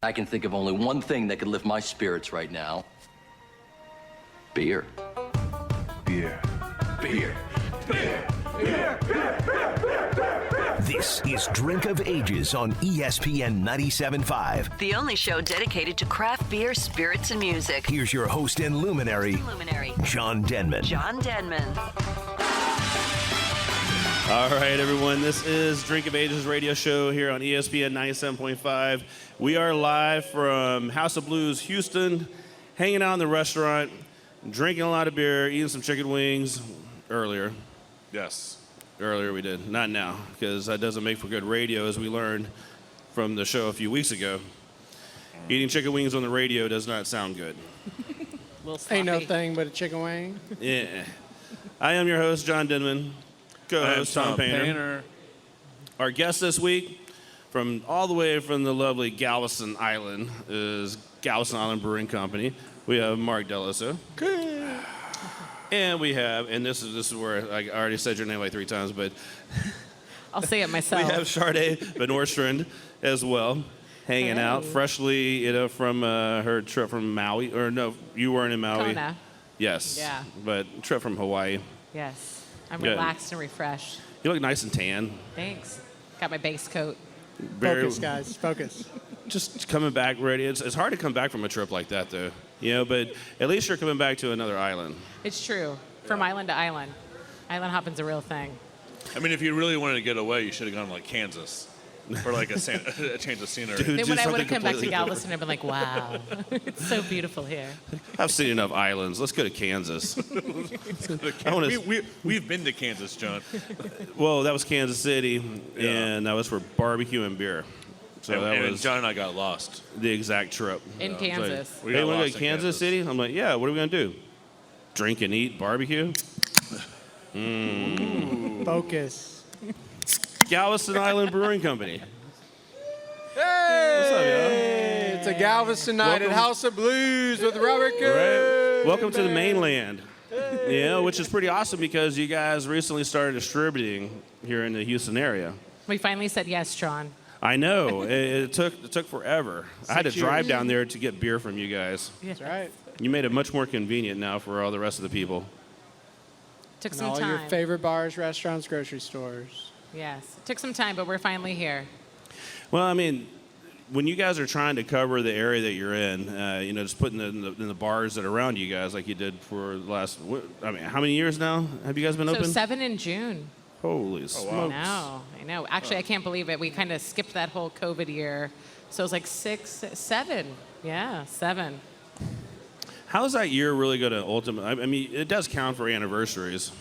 I can think of only one thing that could lift my spirits right now. Beer. Beer. Beer. Beer. Beer. Beer. Beer. This is Drink of Ages on ESPN 97.5. The only show dedicated to craft beer, spirits, and music. Here's your host and luminary, John Denman. John Denman. All right, everyone. This is Drink of Ages radio show here on ESPN 97.5. We are live from House of Blues, Houston, hanging out in the restaurant, drinking a lot of beer, eating some chicken wings earlier. Yes. Earlier we did. Not now, because that doesn't make for good radio, as we learned from the show a few weeks ago. Eating chicken wings on the radio does not sound good. Ain't no thing but a chicken wing. Yeah. I am your host, John Denman. Co-host Tom Painter. Our guest this week, from all the way from the lovely Galveston Island, is Galveston Island Brewing Company. We have Mark Dell'Osso. And we have, and this is where I already said your name like 3 times, but I'll say it myself. We have Charday, VanOrstrand as well, hanging out freshly, from her trip from Maui. Or no, you weren't in Maui. Kona. Yes. Yeah. But trip from Hawaii. Yes. I'm Good. relaxed and refreshed. You look nice and tan. Thanks. Got my base coat. Focus, guys. Focus. Just coming back ready. It's hard to come back from a trip like that, though. But at least you're coming back to another island. It's true. From island to island. Island hopping's a real thing. I mean, if you really wanted to get away, you should have gone to, like, Kansas. For, like, a change of scenery. Then when I would have come back to Galveston, I'd been like, wow, it's so beautiful here. I've seen enough islands. Let's go to Kansas. We've been to Kansas, John. Well, that was Kansas City, and that was for barbecue and beer. So that was John and I got lost. The exact trip. In Kansas. Hey, want to go to Kansas City? I'm like, yeah, what are we going to do? Drink and eat barbecue? Focus. Galveston Island Brewing Company. Hey! What's up, y'all? It's a Galveston night at House of Blues with Robert Kuhn. Right. Welcome to the mainland. Yeah, which is pretty awesome because you guys recently started distributing here in the Houston area. We finally said yes, John. I know. It took forever. I had to drive down there to get beer from you guys. That's right. You made it much more convenient now for all the rest of the people. Took and some all time. Your favorite bars, restaurants, grocery stores. Yes. Took some time, but we're finally here. Well, I mean, when you guys are trying to cover the area that you're in, just putting it in the bars that are around you guys, like you did for the last, how many years now have you guys been open? 7 in June. Holy smokes. I know. Actually, I can't believe it. We kind of skipped that whole COVID year. So it was like 7. Yeah, 7. How's that year really going to ultimately, I mean, it does count for anniversaries.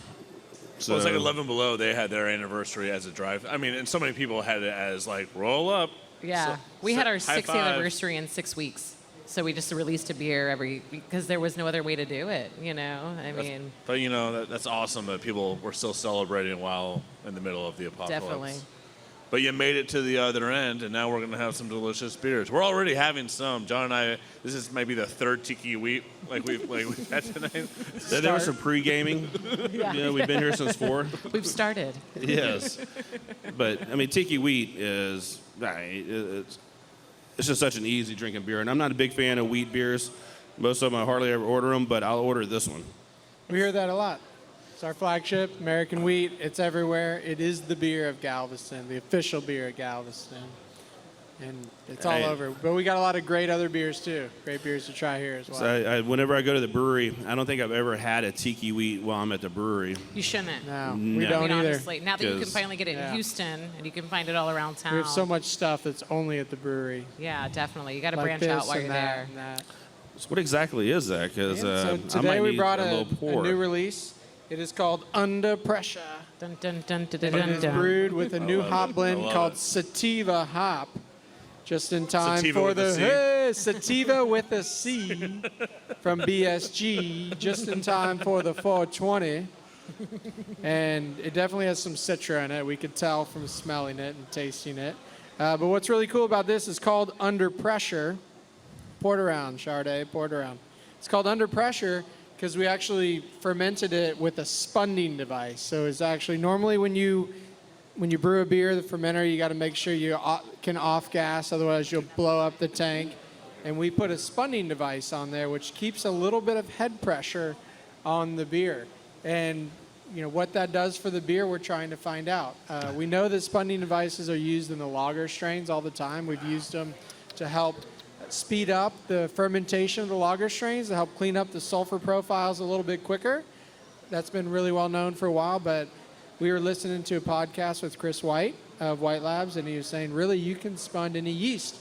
So Well, it's like 11 Below. They had their anniversary as a drive. I mean, and so many people had it as, like, roll up. Yeah. So, we had our 6th five. anniversary in 6 weeks. So we just released a beer because there was no other way to do it, But, that's awesome that people were still celebrating while in the middle of the apocalypse. Definitely. But you made it to the other end, and now we're going to have some delicious beers. We're already having some. John and I, this is maybe the 3rd tiki wheat we've had tonight. There was some pre-gaming. Yeah. We've been here since 4. We've started. Yes. But, I mean, tiki wheat is, it's just such an easy drinking beer. And I'm not a big fan of wheat beers. Most of them I hardly ever order them, but I'll order this one. We hear that a lot. It's our flagship, American Wheat. It's everywhere. It is the beer of Galveston, the official beer of Galveston. And it's all over. But we got a lot of great other beers, too. Great beers to try here as well. So whenever I go to the brewery, I don't think I've ever had a tiki wheat while I'm at the brewery. You shouldn't. No, we don't either. Honestly. Now that you can finally get it in Houston and you can find it all around town. We have so much stuff that's only at the brewery. Yeah, definitely. You got to Like branch this out while and you're that there. and that. So what exactly is that? Because So I today might we need brought a a little pour. new release. It is called Under Pressure. Dun, dun, dun, dun, dun, And it is dun. brewed with a new hop blend love called it. Sativa hop. Just in time Sativa for with a the C. Sativa with a C from BSG. Just in time for the 420. And it definitely has some Citra in it. We could tell from smelling it and tasting it. But what's really cool about this is called Under Pressure. Pour it around, Charday, pour it around. It's called Under Pressure because we actually fermented it with a spunding device. So it's actually normally when you when you brew a beer, the fermenter, you got to make sure you can off gas, otherwise you'll blow up the tank. And we put a spunning device on there, which keeps a little bit of head pressure on the beer. And what that does for the beer, we're trying to find out. We know that spunning devices are used in the lager strains all the time. We've used them to help speed up the fermentation of the lager strains, to help clean up the sulfur profiles a little bit quicker. That's been really well known for a while, but we were listening to a podcast with Chris White of White Labs, and he was saying, really, you can spun any yeast,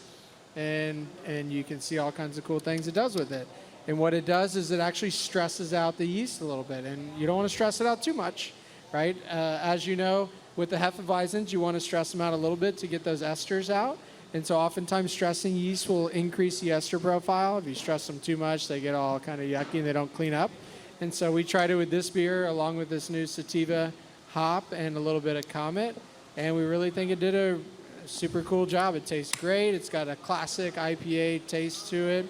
and you can see all kinds of cool things it does with it. And what it does is it actually stresses out the yeast a little bit, and you don't want to stress it out too much, right? As you know, with the Hefeweizens, you want to stress them out a little bit to get those esters out. And so oftentimes stressing yeast will increase the ester profile. If you stress them too much, they get all kind of yucky and they don't clean up. And so we tried it with this beer along with this new sativa hop and a little bit of Comet. And we really think it did a super cool job. It tastes great. It's got a classic IPA taste to it.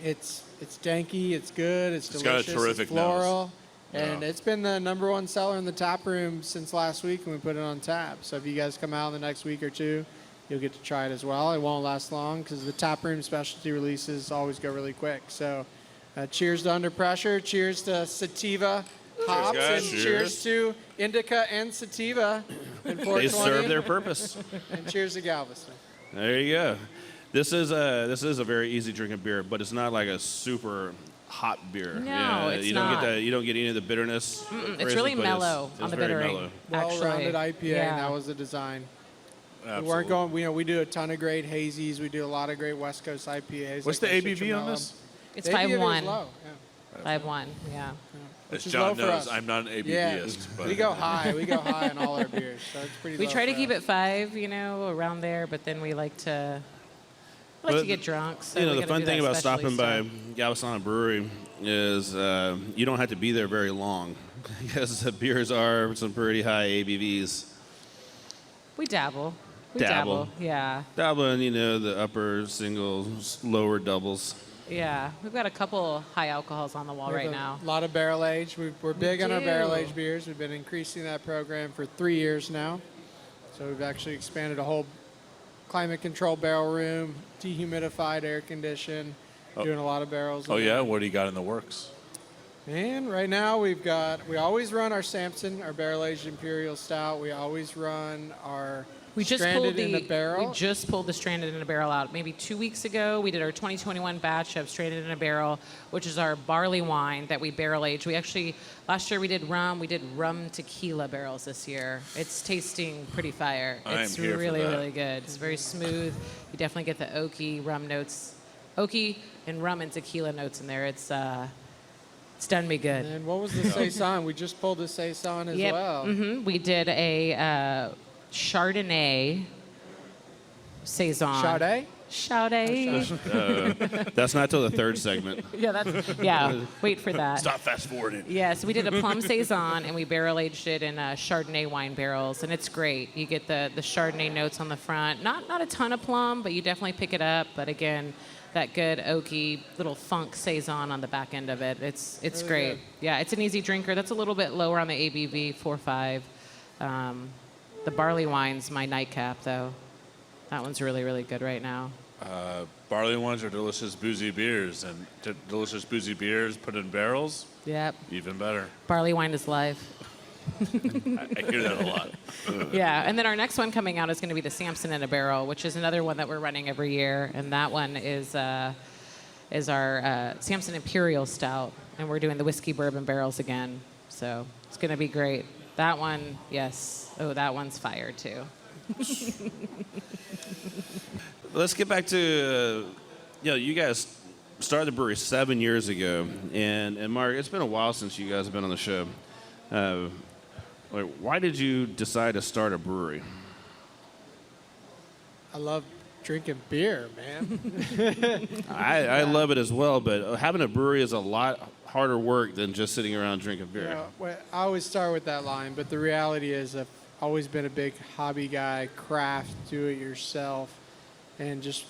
It's danky. It's good. It's delicious. Got a terrific it's floral. nose. And it's been the #1 seller in the tap room since last week when we put it on tap. So if you guys come out in the next week or two, you'll get to try it as well. It won't last long because the tap room specialty releases always go really quick. So cheers to Under Pressure. Cheers to sativa hops. guys. And cheers to Indica and sativa in 420. They serve their purpose. And cheers to Galveston. There you go. This is a very easy drinking beer, but it's not like a super hot beer. No, it's you don't not. get you don't get any of the bitterness. It's really mellow on the very bittering. mellow. Well-rounded IPA, Yeah. and that was the design. Absolutely. We weren't going. We do a ton of great hazies. We do a lot of great West Coast IPAs. What's like the Citronella. ABV on this? It's The ABV is 5.1. low, 5.1, yeah. As Which is John low for knows, us. I'm not an Yeah, ABVist. But we go high. We go high on all our beers, so it's pretty. We low try to for keep us. it 5, around there, but then we like to But, get drunk. So we the gotta fun do thing that about specialty stopping by stuff. Galveston Island Brewery is you don't have to be there very long because the beers are some pretty high ABVs. We dabble. We Dabble. dabble. Yeah. Dabble in, the upper singles, lower doubles. Yeah. We've got a couple high alcohols on the wall We have right now. A lot of barrel age. We're big on our barrel do. aged beers. We've been increasing that program for 3 years now. So we've actually expanded a whole climate control barrel room, dehumidified, air conditioned, doing a lot of barrels. Oh in yeah, there. what do you got in the works? And right now we always run our Samson, our barrel aged imperial stout. We always run our We just stranded pulled in a barrel. We just pulled the Stranded in a Barrel out. Maybe 2 weeks ago, we did our 2021 batch of Stranded in a Barrel, which is our barley wine that we barrel aged. We actually last year we did rum tequila barrels this year. It's tasting pretty fire. I am It's here for really that. really good. It's very smooth. You definitely get the oaky rum notes, oaky and rum and tequila notes in there. It's done me good. And what was the Saison? We just pulled the Saison as well. We did a Chardonnay Saison. Charday? Charday. That's not till the third segment. Wait for that. Stop fast forwarding. Yeah, so we did a Plum Saison and we barrel aged it in Chardonnay wine barrels, and it's great. You get the Chardonnay notes on the front. Not a ton of plum, but you definitely pick it up. But again, that good oaky little funk Saison on the back end of it. It's Really great. good. Yeah, it's an easy drinker. That's a little bit lower on the ABV, 4.5. The barley wine's my nightcap, though. That one's really, really good right now. Barley wines are delicious boozy beers, and delicious boozy beers put in barrels, Yep. even better. Barley wine is life. I hear that a lot. Yeah, and then our next one coming out is going to be the Samson in a Barrel, which is another one that we're running every year, and that one is our Samson Imperial Stout, and we're doing the whiskey bourbon barrels again, so it's going to be great. That one, yes. Oh, that one's fire too. Let's get back to, you guys started the brewery 7 years ago, and Mark, it's been a while since you guys have been on the show. Why did you decide to start a brewery? I love drinking beer, man. I love it as well, but having a brewery is a lot harder work than just sitting around drinking beer. Well, I always start with that line, but the reality is I've always been a big hobby guy, craft, do it yourself, and just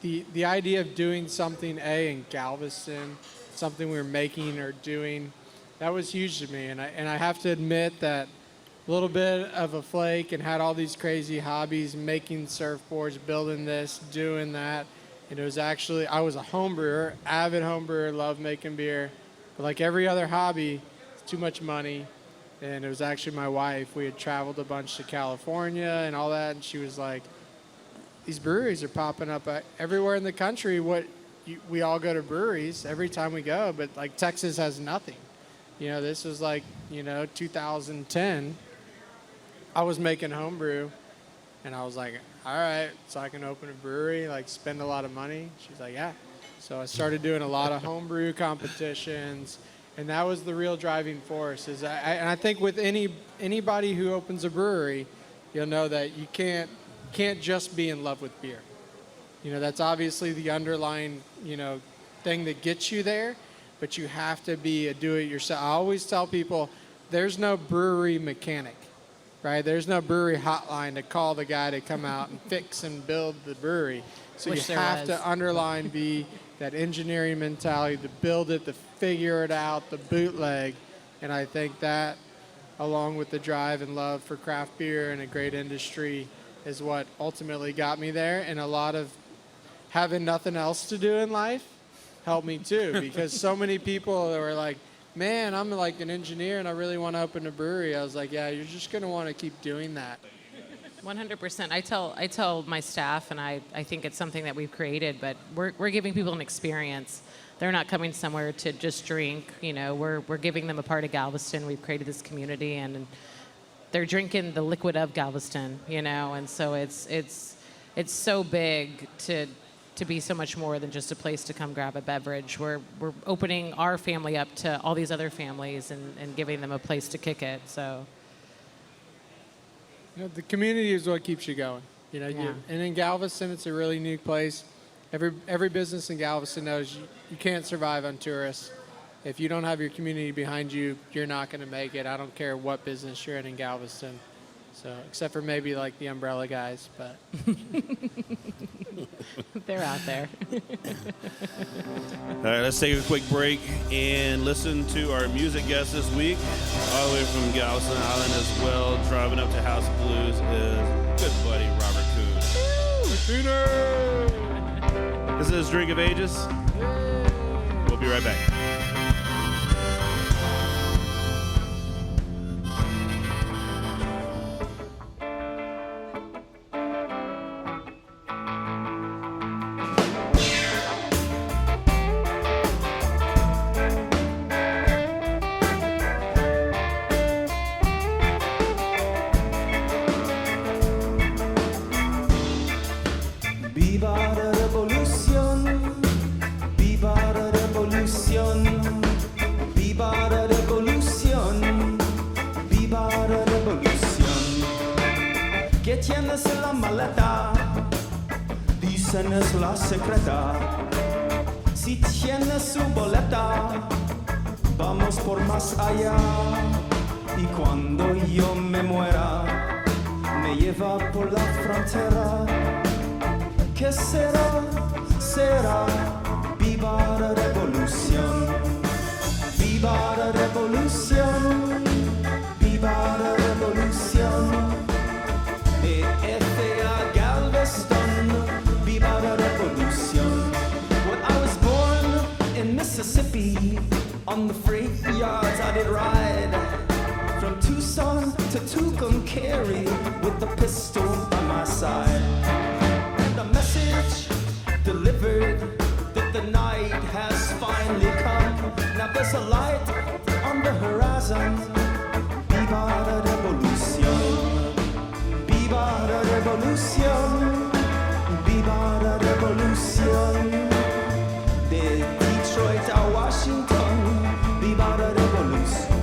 the idea of doing something in Galveston, something we were making or doing, that was huge to me. And I have to admit that little bit of a flake and had all these crazy hobbies, making surfboards, building this, doing that. And it was actually, I was a home brewer, avid home brewer, loved making beer. But like every other hobby, it's too much money. And it was actually my wife. We had traveled a bunch to California and all that. And she was like, these breweries are popping up everywhere in the country. We all go to breweries every time we go, but like Texas has nothing. You know, this was like, 2010. I was making homebrew, and I was like, all right, so I can open a brewery, like spend a lot of money. She's like, yeah. So I started doing a lot of homebrew competitions, and that was the real driving force. And I think with anybody who opens a brewery, you'll know that you can't just be in love with beer. That's obviously the underlying, thing that gets you there, but you have to be a do-it-yourself. I always tell people there's no brewery mechanic, right? There's no brewery hotline to call the guy to come out and fix and build the brewery. So you have to underline be that engineering mentality, to build it, to figure it out, the bootleg. And I think that, along with the drive and love for craft beer and a great industry, is what ultimately got me there. And a lot of having nothing else to do in life helped me too, because so many people were like, man, I'm like an engineer and I really want to open a brewery. I was like, yeah, you're just going to want to keep doing that. 100%. I tell my staff, and I think it's something that we've created, but we're giving people an experience. They're not coming somewhere to just drink. We're giving them a part of Galveston. We've created this community, and they're drinking the liquid of Galveston. And so it's so big to be so much more than just a place to come grab a beverage. We're opening our family up to all these other families and giving them a place to kick it. So. The community is what keeps you going. Yeah. And in Galveston, it's a really unique place. Every business in Galveston knows you can't survive on tourists. If you don't have your community behind you, you're not going to make it. I don't care what business you're in Galveston. So, except for maybe like the umbrella guys, but they're out there. All right, let's take a quick break and listen to our music guest this week, all the way from Galveston Island as well. Driving up to House of Blues is good buddy Robert Kuhn. This is Drink of Ages. We'll be right back. Tienes la maleta, dícenos la secreta. Si tienes su boleta, vamos por más allá. Y cuando yo me muera, me lleva por la frontera. ¿Qué será? Será viva la revolución. Viva la revolución. Viva la revolución. Galveston, viva la revolution. When I was born in Mississippi, on the freight yards I did ride from Tucson to Tucumcari with the pistol by my side. And a message delivered that the night has finally come. Now there's a light on the horizon. Viva la revolution. Viva la revolución, viva la revolución. De Detroit a Washington, viva la revolución.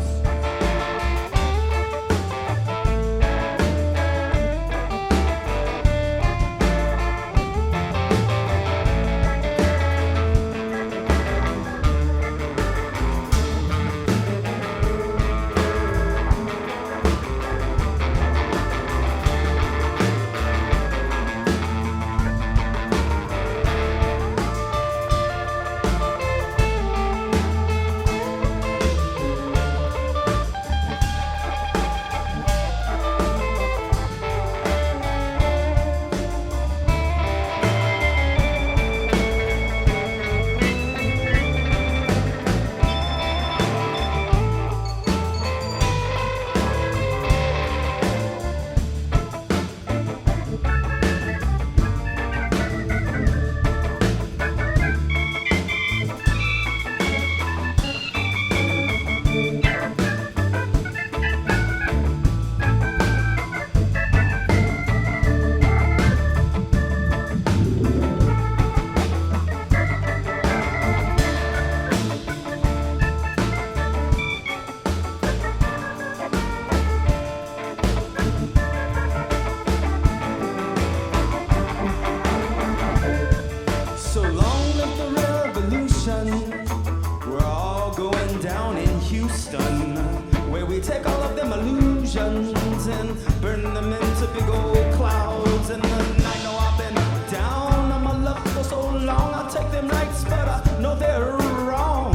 big old clouds in the night. No, I've been down on my luck for so long. I take them nights, but I know they're wrong.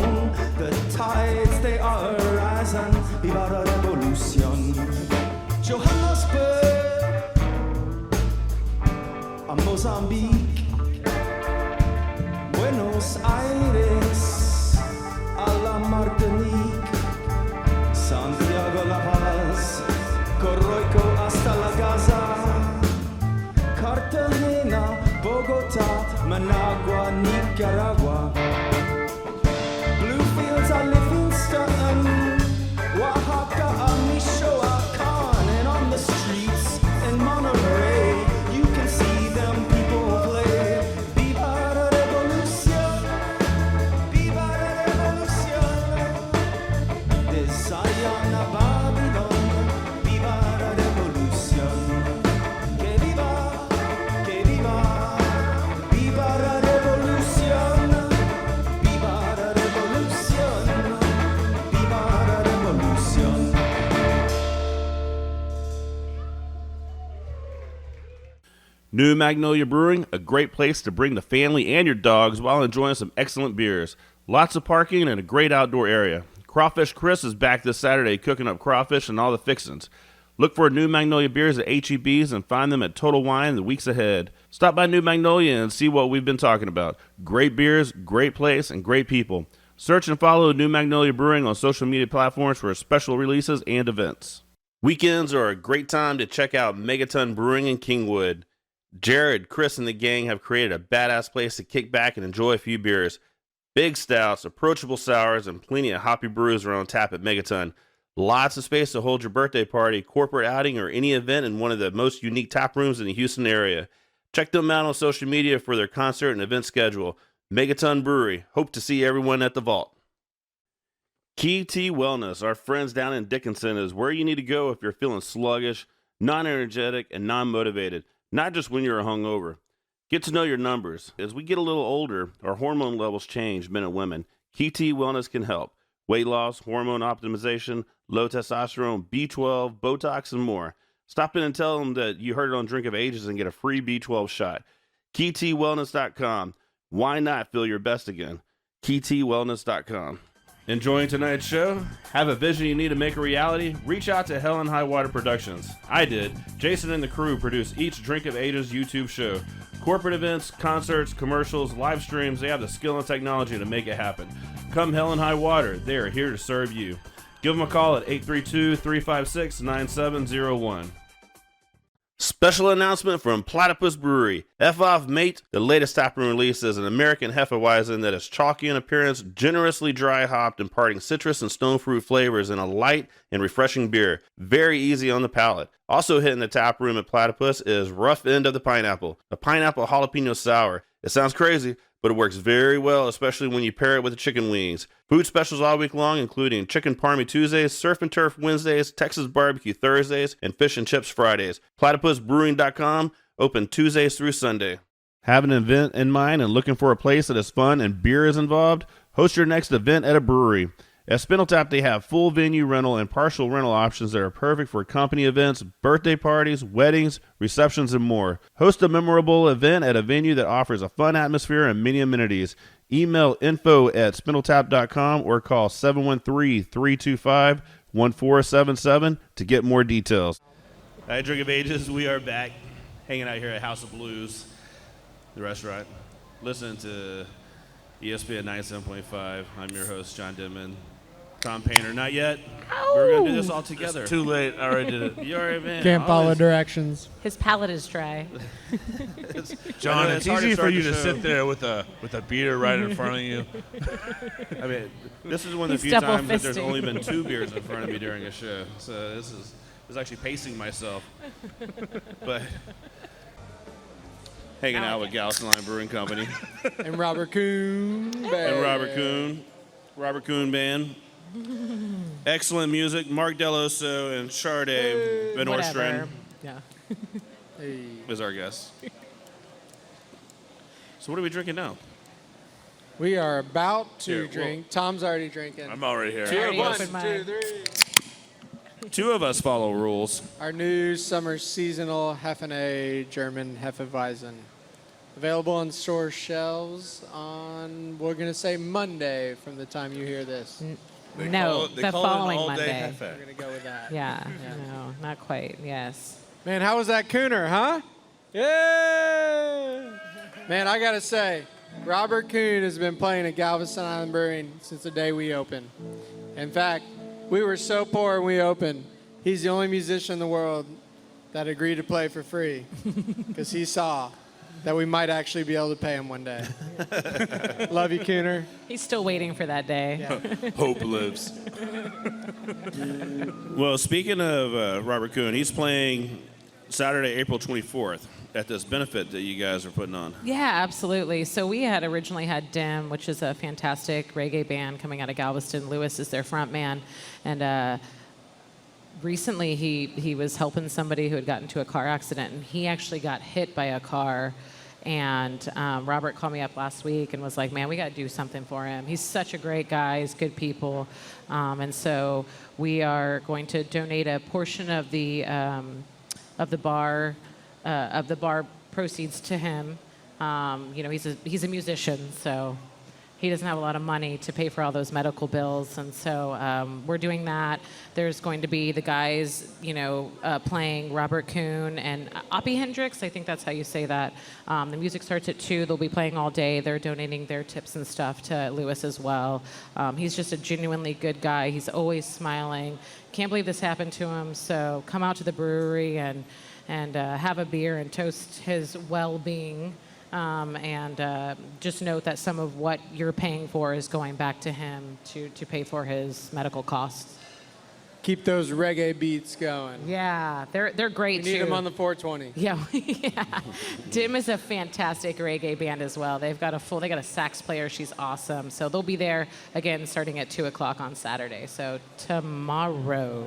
The tides, they are rising. Viva la revolution. Johannesburg, Mozambique, Buenos Aires, a la Martinique, Santiago, La Paz, Coroico hasta La Gaza, Cartagena, Bogota, Managua, Nicaragua, Bluefields, I live in Livingston, Oaxaca, Michoacan, and on the streets in Monterey, you can see them people play. Viva la revolución, viva la revolución. De Zion a Babylon, viva la revolución. Que viva, viva la revolución, viva la revolución, viva la revolución. New Magnolia Brewing, a great place to bring the family and your dogs while enjoying some excellent beers. Lots of parking and a great outdoor area. Crawfish Chris is back this Saturday cooking up crawfish and all the fixins'. Look for New Magnolia beers at H-E-B's and find them at Total Wine the weeks ahead. Stop by New Magnolia and see what we've been talking about. Great beers, great place, and great people. Search and follow New Magnolia Brewing on social media platforms for special releases and events. Weekends are a great time to check out Megaton Brewing in Kingwood. Jared, Chris, and the gang have created a badass place to kick back and enjoy a few beers. Big stouts, approachable sours, and plenty of hoppy brews are on tap at Megaton. Lots of space to hold your birthday party, corporate outing, or any event in one of the most unique tap rooms in the Houston area. Check them out on social media for their concert and event schedule. Megaton Brewery. Hope to see everyone at the vault. Key T Wellness, our friends down in Dickinson, is where you need to go if you're feeling sluggish, non-energetic, and non-motivated. Not just when you're hungover. Get to know your numbers. As we get a little older, our hormone levels change, men and women. Key T Wellness can help. Weight loss, hormone optimization, low testosterone, B12, Botox, and more. Stop in and tell them that you heard it on Drink of Ages and get a free B12 shot. KeyTWellness.com. Why not feel your best again? KeyTWellness.com. Enjoying tonight's show? Have a vision you need to make a reality? Reach out to Hell and High Water Productions. I did. Jason and the crew produce each Drink of Ages YouTube show. Corporate events, concerts, commercials, live streams, they have the skill and technology to make it happen. Come Hell and High Water, they are here to serve you. Give them a call at 832-356-9701. Special announcement from Platypus Brewery. F off, mate. The latest taproom release is an American Hefeweizen that is chalky in appearance, generously dry hopped, imparting citrus and stone fruit flavors in a light and refreshing beer. Very easy on the palate. Also hitting the taproom at Platypus is Rough End of the Pineapple, a pineapple jalapeno sour. It sounds crazy, but it works very well, especially when you pair it with the chicken wings. Food specials all week long, including Chicken Parmy Tuesdays, Surf and Turf Wednesdays, Texas Barbecue Thursdays, and Fish and Chips Fridays. PlatypusBrewing.com, open Tuesdays through Sunday. Have an event in mind and looking for a place that is fun and beer is involved? Host your next event at a brewery. At Spindletap, they have full venue rental and partial rental options that are perfect for company events, birthday parties, weddings, receptions, and more. Host a memorable event at a venue that offers a fun atmosphere and many amenities. Email info@spindletap.com or call 713-325-1477 to get more details. At Drink of Ages, we are back hanging out here at House of Blues, the restaurant, listening to ESPN 97.5. I'm your host, John Denman. Tom Painter, not yet. Ow. We're going to do this all together. It's too late. I already did it. You already, man. Can't follow directions. His palate is dry. John, it's hard to easy for start you the to show. sit there with a beer right in front of you. I mean, this is one of the He's few times that there's double-fisting. only been 2 beers in front of me during a show. So this is actually pacing myself. But hanging out with Galveston Island Brewing Company And Robert Kuhn. and Robert Kuhn. Robert Kuhn Band. Excellent music. Mark Dell'Osso and Charday, VanOrstrand Yeah. is our guest. So what are we drinking now? We are about to Here, drink. Tom's already drinking. I'm already here. I already One, opened 2, mine. 3. Two of us follow rules. Our new summer seasonal Hefenet German Hefeweizen. Available on store shelves on, we're going to say Monday from the time you hear this. No, the following Monday. We're going to go with that. Yeah, no, not quite. Yes. Man, how was that Cooner, huh? Yeah! Man, I got to say, Robert Kuhn has been playing at Galveston Island Brewing since the day we opened. In fact, we were so poor when we opened, he's the only musician in the world that agreed to play for free because he saw that we might actually be able to pay him one day. Love you, Cooner. He's still waiting for that day. Yeah. Hope lives. Well, speaking of Robert Kuhn, he's playing Saturday, April 24th at this benefit that you guys are putting on. Yeah, absolutely. So we had originally had Dim, which is a fantastic reggae band coming out of Galveston. Lewis is their front man. And recently he was helping somebody who had gotten into a car accident, and he actually got hit by a car. And Robert called me up last week and was like, man, we got to do something for him. He's such a great guy. He's good people. And so we are going to donate a portion of the bar proceeds to him. You know, he's a musician, so he doesn't have a lot of money to pay for all those medical bills, and so we're doing that. There's going to be the guys, you know, playing Robert Kuhn and Oppie Hendricks. I think that's how you say that. The music starts at 2. They'll be playing all day. They're donating their tips and stuff to Lewis as well. He's just a genuinely good guy. He's always smiling. Can't believe this happened to him. So come out to the brewery and have a beer and toast his well-being. And just note that some of what you're paying for is going back to him to pay for his medical costs. Keep those reggae beats going. Yeah, they're great We need too. them on the 420. Yeah, yeah. Dim is a fantastic reggae band as well. They got a sax player. She's awesome. So they'll be there again starting at 2:00 on Saturday. So tomorrow.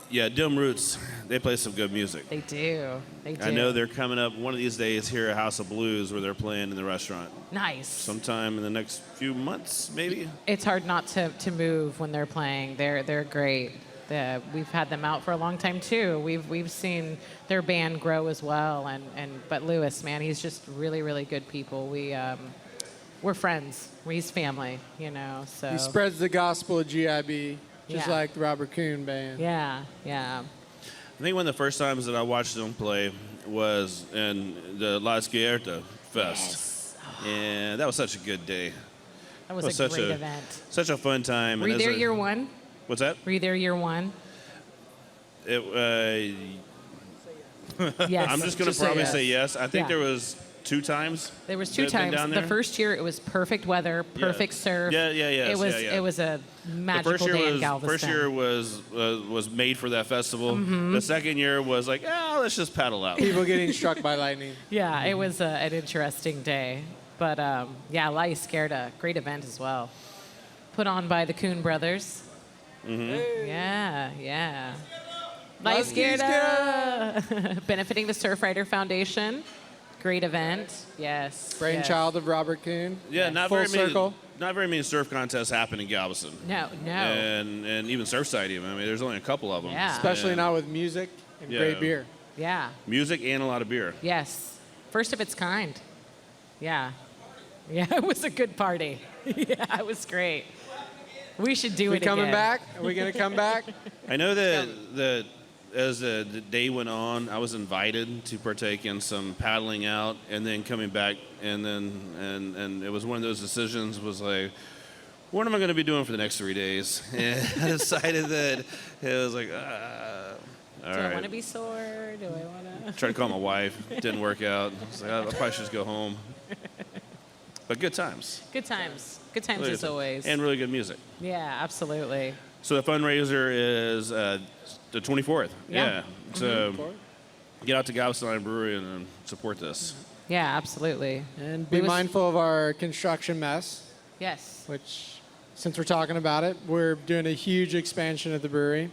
Yeah, Dim Roots, they play some good music. They do. They do. I know they're coming up one of these days here at House of Blues where they're playing in the restaurant. Nice. Sometime in the next few months, maybe. It's hard not to move when they're playing. They're great. We've had them out for a long time too. We've seen their band grow as well. But Lewis, man, he's just really, really good people. We're friends. He's family, you know. So He spreads the gospel of GIB, just Yeah. like the Robert Kuhn band. yeah. I think one of the first times that I watched them play was in the La Izquierda Fest. Yes. And that was such a good day. That was It was a such great a- event. Such a fun time. Were you And as there a- year one? What's that? Were you there year one? It, Yes. I'm just going Just to say probably yes. say yes. I think Yeah. there was 2 times. There was that 2 I've been times. down The there. first year it was perfect weather, perfect surf. Yeah, yes, It was yeah, yeah. it was a The magical day in Galveston. first year was made for that festival. Mm-hmm. The second year was like, let's just paddle out. People getting struck by lightning. Yeah, it was an interesting day. But yeah, La Izquierda, great event as well. Put on by the Kuhn brothers. Mm-hmm. Yeah. La La Izquierda, benefiting the Surfrider Foundation. Great event. Yes. Brainchild of Robert Kuhn. Yeah, not Full very many. circle. Not very many surf contests happen in Galveston. Yes. No. And even Surfside even. I mean, there's only a couple of them. Yeah. Especially And not with music and Yeah. great beer. Yeah. music and a lot of beer. Yes. First of its kind. Yeah. Yeah, it was a good party. Yeah, it was great. We should do We it coming again. back? Are we going to come back? I know that as the day went on, I was invited to partake in some paddling out and then coming back, and it was one of those decisions was like, what am I going to be doing for the next 3 days? And I decided that it was like, all Do I right. want to be sore? Do I want to? Tried to call my wife. Didn't work out. I was like, I probably should just go home. But good times. Good times. Good times Really as good. always. And really good music. Yeah, absolutely. So the fundraiser is the 24th. Yeah. So get out to Galveston Island Brewery and support this. Yeah, absolutely. And be mindful of our construction mess, Yes. which, since we're talking about it, we're doing a huge expansion at the brewery.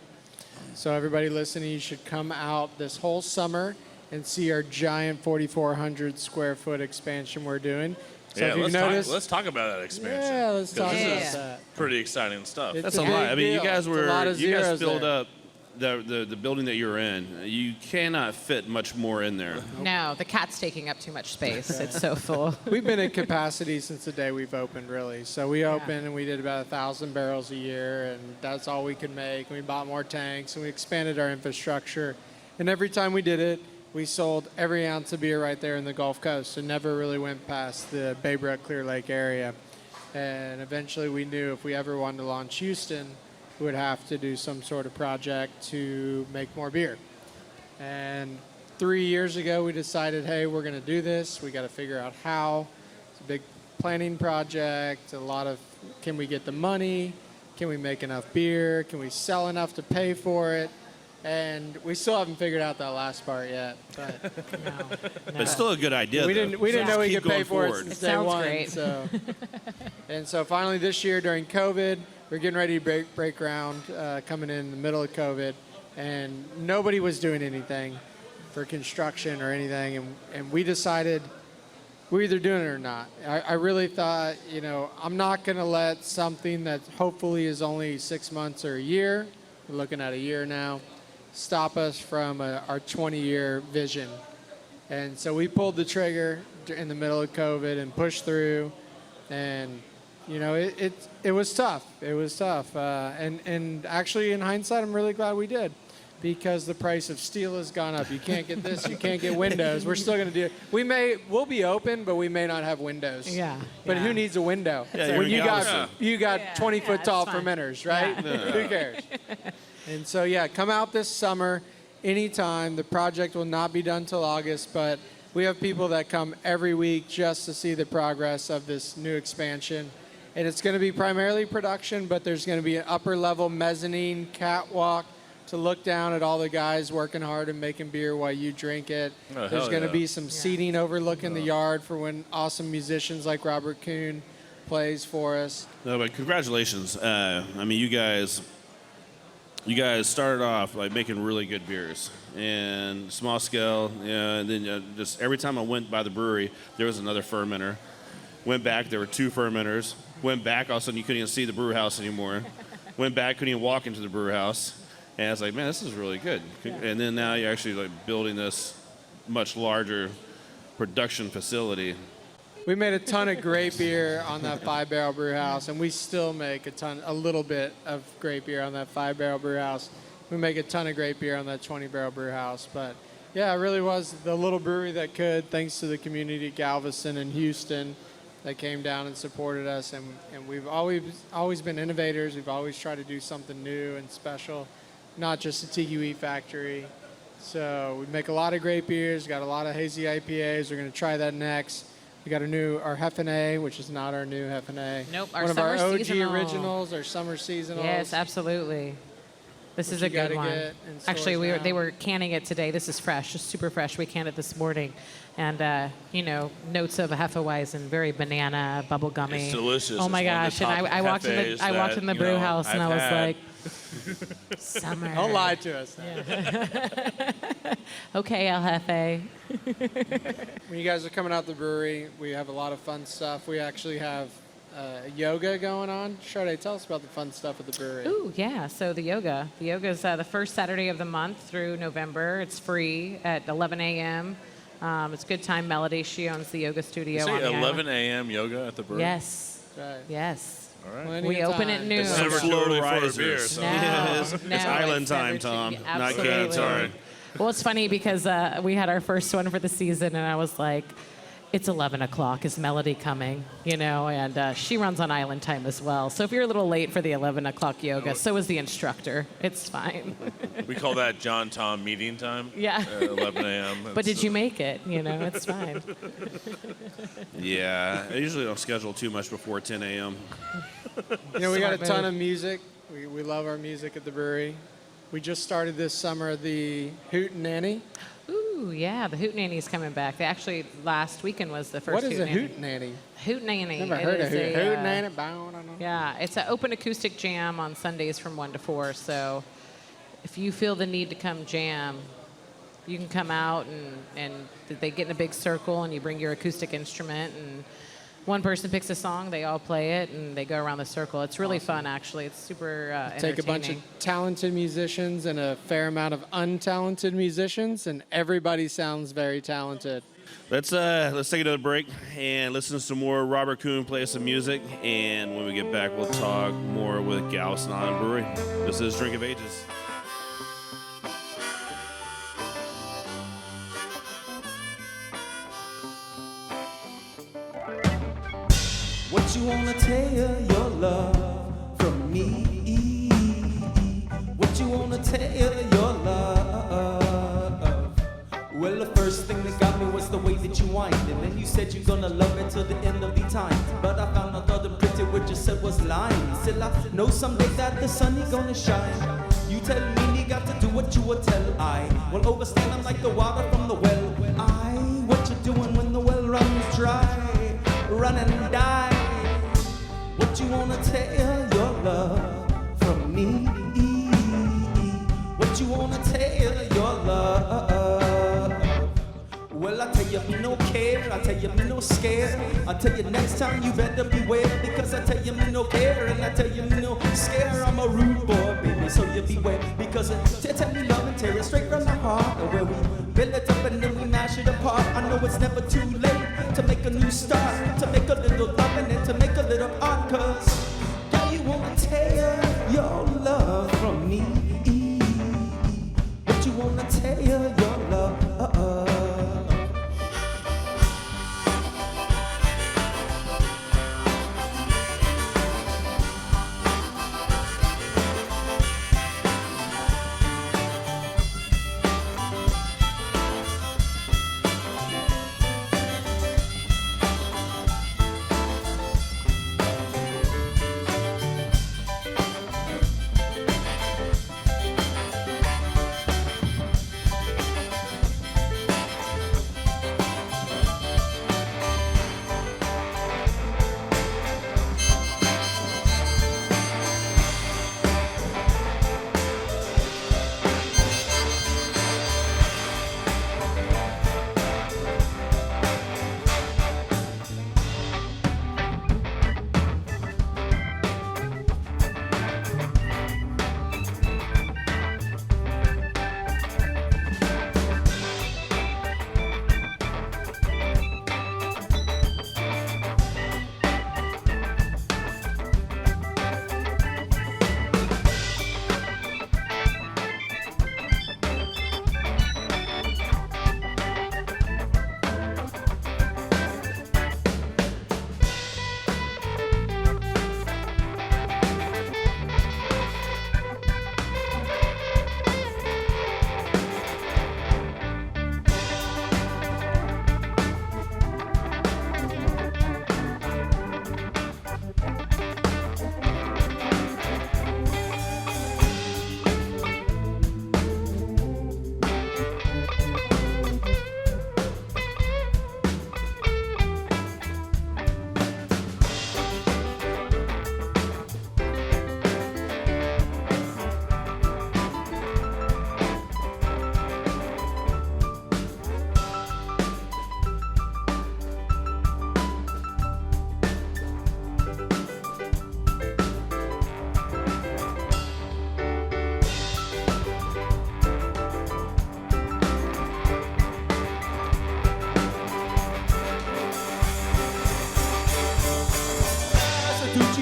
So everybody listening, you should come out this whole summer and see our giant 4,400 square foot expansion we're doing. So if you've noticed, let's talk about that expansion. yeah, let's talk This about is that. pretty exciting stuff. It's That's a a lot. big I mean, you deal. guys It's a lot of zeros filled there. up the building that you were in. You cannot fit much more in there. No, the cat's taking up too much space. It's so full. We've been at capacity since the day we've opened, really. So we opened and we did about 1,000 barrels a year, and that's all we could make. And we bought more tanks and we expanded our infrastructure. And every time we did it, we sold every ounce of beer right there in the Gulf Coast and never really went past the Bay Brook, Clear Lake area. And eventually we knew if we ever wanted to launch Houston, we would have to do some sort of project to make more beer. And 3 years ago, we decided, hey, we're going to do this. We got to figure out how. It's a big planning project. A lot of, can we get the money? Can we make enough beer? Can we sell enough to pay for it? And we still haven't figured out that last part yet. But But it's still a good idea. we didn't know we Keep could pay going for it forward. since It day sounds one. great. So. And so finally this year during COVID, we're getting ready to break ground coming in the middle of COVID, and nobody was doing anything for construction or anything, and we decided we're either doing it or not. I really thought, I'm not going to let something that hopefully is only 6 months or a year, we're looking at a year now, stop us from our 20-year vision. And so we pulled the trigger in the middle of COVID and pushed through, and it was tough. It was tough. And actually, in hindsight, I'm really glad we did, because the price of steel has gone up. You can't get this. You can't get windows. We're still going to do it. We'll be open, but we may not have windows. Yeah. But who needs a window? Yeah, When you're in you got Yeah, 20-foot it's tall fine. fermenters, right? Who cares? And so, come out this summer anytime. The project will not be done till August, but we have people that come every week just to see the progress of this new expansion. And it's going to be primarily production, but there's going to be an upper-level mezzanine catwalk to look down at all the guys working hard and making beer while you drink it. Oh, There's hell going to yeah. be some seating overlooking the yard for when awesome musicians like Robert Kuhn plays for us. No, but congratulations. I mean, you guys started off like making really good beers and small scale. And then just every time I went by the brewery, there was another fermenter. Went back, there were 2 fermenters. Went back, all of a sudden you couldn't even see the brew house anymore. Went back, couldn't even walk into the brew house. And I was like, man, this is really good. And then now you're actually like building this much larger production facility. We made a ton of great beer on that 5-barrel brew house, and we still make a little bit of great beer on that 5-barrel brew house. We make a ton of great beer on that 20-barrel brew house. But yeah, it really was the little brewery that could, thanks to the community of Galveston and Houston that came down and supported us. And we've always been innovators. We've always tried to do something new and special, not just a tiki wheat factory. So we make a lot of great beers, got a lot of hazy IPAs. We're going to try that next. We got our Heffernan, which is not our new Heffernan. Nope, our One of our summer OG seasonal. originals, our summer seasonals. Yes, absolutely. This Which is a you gotta good one. get in stores Actually, now. they were canning it today. This is fresh, just super fresh. We canned it this morning, and notes of a Hefeweizen, very banana, bubblegummy. It's delicious. Oh my It's one of gosh! the And top I walked in Hefes I walked in the that, brew house, and I I've was had. like, summer. Don't lie to us. Okay, El Jefe. When you guys are coming out the brewery, we have a lot of fun stuff. We actually have yoga going on. Charday, tell us about the fun stuff at the brewery. Ooh, yeah. So the yoga is the first Saturday of the month through November. It's free at 11 a.m. It's Good Time Melody. She owns the yoga studio. You on say the 11 island. a.m. yoga at the brewery? Yes. Right. Yes. All right. Plenty We of open at time. noon. It's never too early for a risers. beer. So. No, It's no, island it's time, never Tom, too- not absolutely. cans. Sorry. Well, it's funny because we had our first one for the season, and I was like, it's 11 o'clock. Is Melody coming? And she runs on island time as well. So if you're a little late for the 11 o'clock yoga, so is the instructor. It's fine. We call that John Tom meeting time. Yeah. At 11 a.m. But did you make it? It's fine. Yeah, I usually don't schedule too much before 10 a.m. We got a Smart ton move. of music. We love our music at the brewery. We just started this summer the Hootenanny. Ooh, yeah, the Hootenanny's coming back. Actually, last weekend was the first What is a Hootenanny. Hootenanny? Hootenanny. Never It heard of is a, Hootenanny. I don't know. Yeah, it's an open acoustic jam on Sundays from 1 to 4. So if you feel the need to come jam, you can come out and they get in a big circle and you bring your acoustic instrument and one person picks a song, they all play it, and they go around the circle. It's really fun, actually. It's super entertaining. Take a bunch of talented musicians and a fair amount of untalented musicians, and everybody sounds very talented. Let's take another break and listen to some more Robert Kuhn play some music. And when we get back, we'll talk more with Galveston Island Brewing. This is Drink of Ages. What you wanna tell your love from me? What you wanna tell your love? Well, the first thing that got me was the way that you whined, and then you said you're gonna love it till the end of the time. But I found out other pretty what you said was lying. Still, I know someday that the sun is gonna shine. You tell me you got to do what you would tell I. Well, overstand, I'm like the water from the well. What you doing when the well runs dry? Run and die. What you wanna tell your love from me? What you wanna tell your love? Well, I tell you, me no care. I tell you, me no scare. I tell you, next time you better beware, because I tell you, me no care, and I tell you, me no scare. I'm a rude boy, baby, so you beware, because they tell me love and tear it straight from the heart. Where we build it up and then we mash it apart. I know it's never too late to make a new start, to make a little love and then to make a little art. 'Cause girl, you wanna tell your love from me? What you wanna tell your love?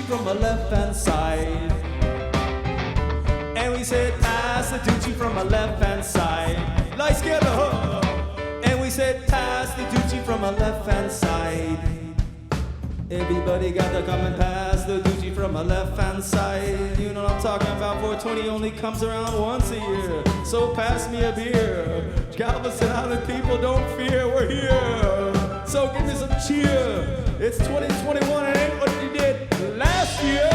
From a left-hand side, and we said pass the Doochie from a left-hand side. Lights get the hook, and we said pass the Doochie from a left-hand side. Everybody got to come and pass the Doochie from a left-hand side. You know what I'm talking about? 420 only comes around once a year, so pass me a beer. Galveston Island people, don't fear, we're here. So give me some cheer. It's 2021 and ain't what you did last year.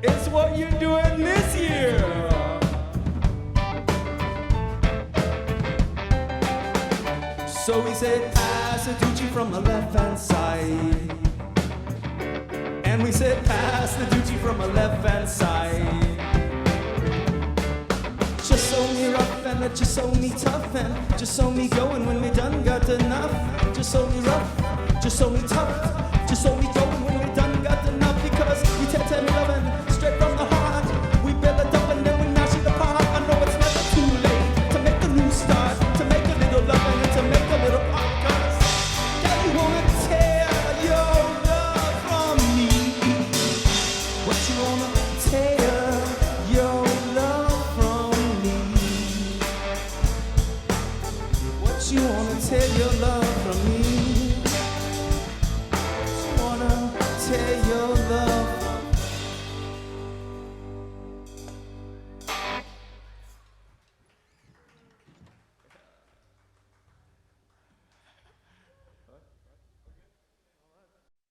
It's what you're doing this year. So we said pass a Doochie from the left-hand side, and we said pass the Doochie from the left-hand side. Just so me rough and just so me tough, and just so me going when we done got enough. Just so me rough, just so me tough. Just so we go and when we're done, got enough because we tell me loving straight from the heart. We build it up and then we mash it apart. I know it's never too late to make a new start, to make a little loving and to make a little art. 'Cause girl, you wanna tear your love from me. What you wanna tear your love from me? What you wanna tear your love from me? Tear your love.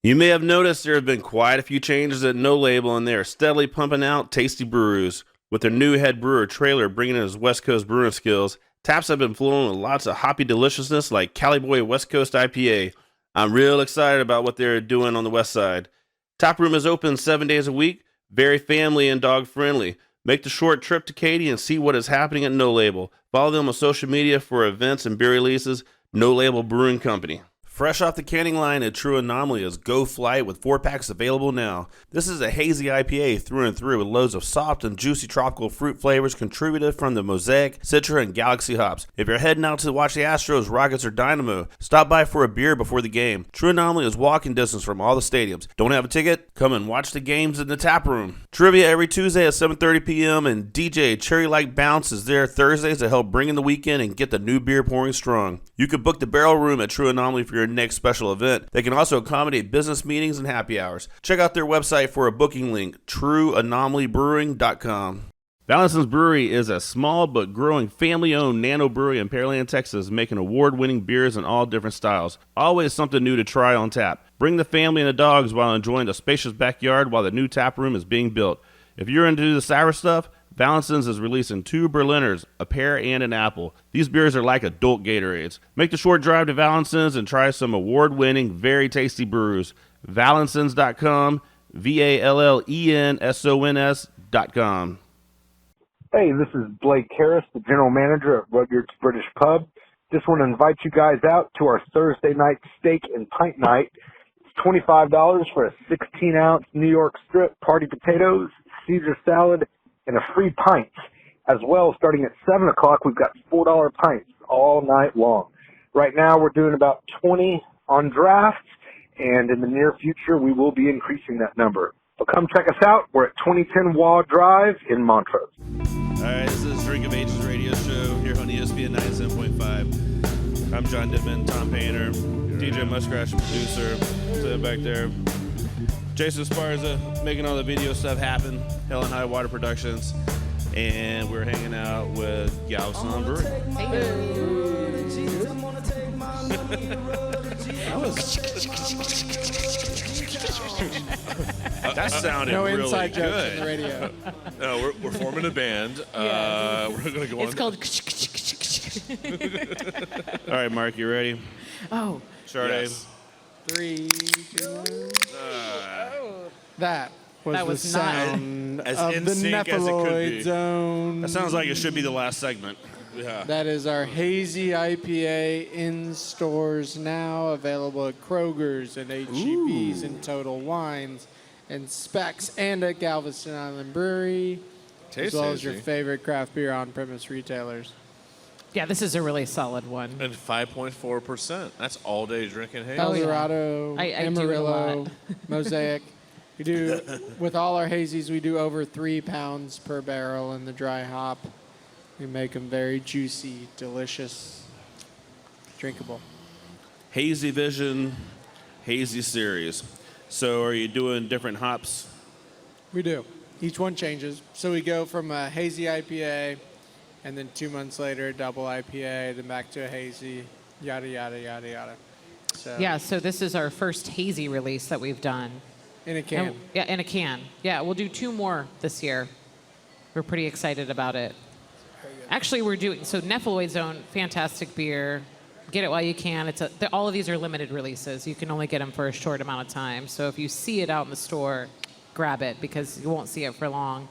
You may have noticed there have been quite a few changes at No Label, and they are steadily pumping out tasty brews. With their new head brewer, Trailer, bringing in his West Coast brewing skills, taps have been flowing with lots of hoppy deliciousness like Cali Boy West Coast IPA. I'm real excited about what they're doing on the west side. Tap room is open 7 days a week, very family and dog friendly. Make the short trip to Katy and see what is happening at No Label. Follow them on social media for events and beer releases. No Label Brewing Company. Fresh off the canning line at True Anomaly is Go Flight with 4-packs available now. This is a hazy IPA through and through with loads of soft and juicy tropical fruit flavors contributed from the Mosaic, Citra, and Galaxy hops. If you're heading out to watch the Astros, Rockets, or Dynamo, stop by for a beer before the game. True Anomaly is walking distance from all the stadiums. Don't have a ticket? Come and watch the games in the tap room. Trivia every Tuesday at 7:30 p.m. and DJ Cherry Like Bounce is there Thursdays to help bring in the weekend and get the new beer pouring strong. You can book the barrel room at True Anomaly for your next special event. They can also accommodate business meetings and happy hours. Check out their website for a booking link, trueanomalybrewing.com. Valentin's Brewery is a small but growing family-owned nano brewery in Pearland, Texas, making award-winning beers in all different styles. Always something new to try on tap. Bring the family and the dogs while enjoying the spacious backyard while the new tap room is being built. If you're into the sour stuff, Valentin's is releasing 2 Berliners, a pear and an apple. These beers are like adult Gatorades. Make the short drive to Valentin's and try some award-winning, very tasty brews. Valentins.com, VALLENSONS.com. Hey, this is Blake Harris, the general manager at Rudyard's British Pub. Just want to invite you guys out to our Thursday night steak and pint night. It's $25 for a 16-ounce New York strip, party potatoes, Caesar salad, and a free pint. As well, starting at 7 o'clock, we've got $4 pints all night long. Right now, we're doing about 20 on draft, and in the near future, we will be increasing that number. So come check us out. We're at 2010 Wall Drive in Montrose. All right, this is Drink of Ages radio show here on ESPN 97.5. I'm John Dittman, Tom Painter, DJ Muskrat, producer, sitting back there. Jason Sparza making all the video stuff happen, Hell and High Water Productions, and we're hanging out with Galveston Island Brewing. That sounded no really inside good. jokes on the radio. No, we're forming a band. Yeah. We're going to go It's on. called. All right, Mark, you ready? Oh. Charday. Yes. 3, 2. That was That the was not sound as of in the sync as it could be. Nephaloid Zone. That sounds like it should be the last segment. Yeah. That is our Hazy IPA in stores now, available at Kroger's and H-E-B's and Total Wines and Specs and at Galveston Island Brewery, as well as your favorite craft beer on-premise retailers. Yeah, this is a really solid one. And 5.4%. That's all day drinking haze. Oh, yeah. Colorado, I do it a Amarillo, lot. Mosaic. We do, with all our hazies, we do over 3 pounds per barrel in the dry hop. We make them very juicy, delicious, drinkable. Hazy Vision, Hazy Series. So are you doing different hops? We do. Each one changes. So we go from a hazy IPA, and then 2 months later, a double IPA, then back to a hazy, yada, yada, yada, yada. So Yeah, so this is our first hazy release that we've done. in a can. Yeah, in a can. Yeah, we'll do 2 more this year. We're pretty excited about it. Actually, we're doing, so Nephaloid Zone, fantastic beer. Get it while you can. All of these are limited releases. You can only get them for a short amount of time. So if you see it out in the store, grab it because you won't see it for long.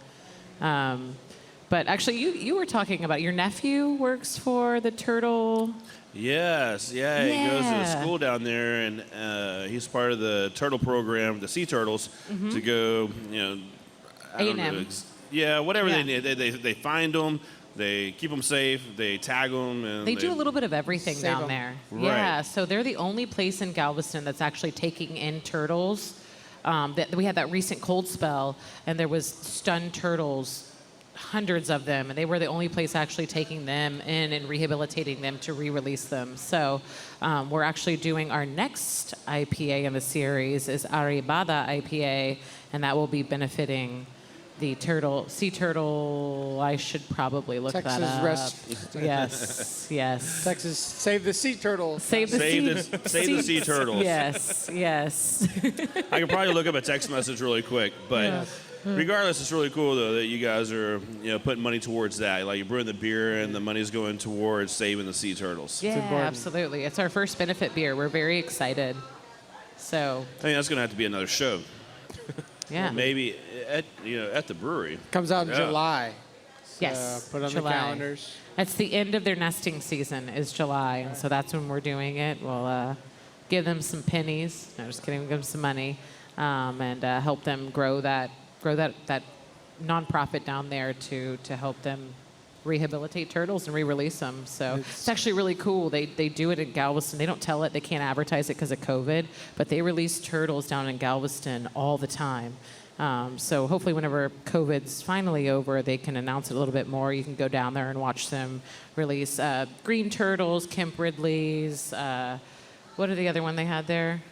But actually, you were talking about your nephew works for the Turtle. Yes, yeah, he goes to a school down there, and he's part of the turtle program, the sea turtles, to go, I don't know, whatever they need. They find them, they keep them safe, they tag them, and they do a little bit of everything down there. Right. Yeah, so they're the only place in Galveston that's actually taking in turtles. We had that recent cold spell, and there was stunned turtles, hundreds of them, and they were the only place actually taking them in and rehabilitating them to re-release them. So we're actually doing our next IPA in the series is Arribada IPA, and that will be benefiting the sea turtle. I should probably look Texas that up. Yes. Texas, save the sea turtles. Save the sea turtles. Yes. I could probably look up a text message really quick, but regardless, it's really cool though that you guys are putting money towards that. Like you're brewing the beer, and the money's going towards saving the sea turtles. Yeah, absolutely. It's our first benefit beer. We're very excited. So I think that's going to have to be another show. Yeah. Maybe at the brewery. Comes out in July. So yes. Put on July. the calendars. That's the end of their nesting season is July, and so that's when we're doing it. We'll give them some pennies. No, just kidding. We'll give them some money, and help them grow that nonprofit down there to help them rehabilitate turtles and re-release them. So it's actually really cool. They do it in Galveston. They don't tell it. They can't advertise it because of COVID, but they release turtles down in Galveston all the time. So hopefully whenever COVID's finally over, they can announce it a little bit more. You can go down there and watch them release green turtles, Kemp Ridleys. What are the other one they had there?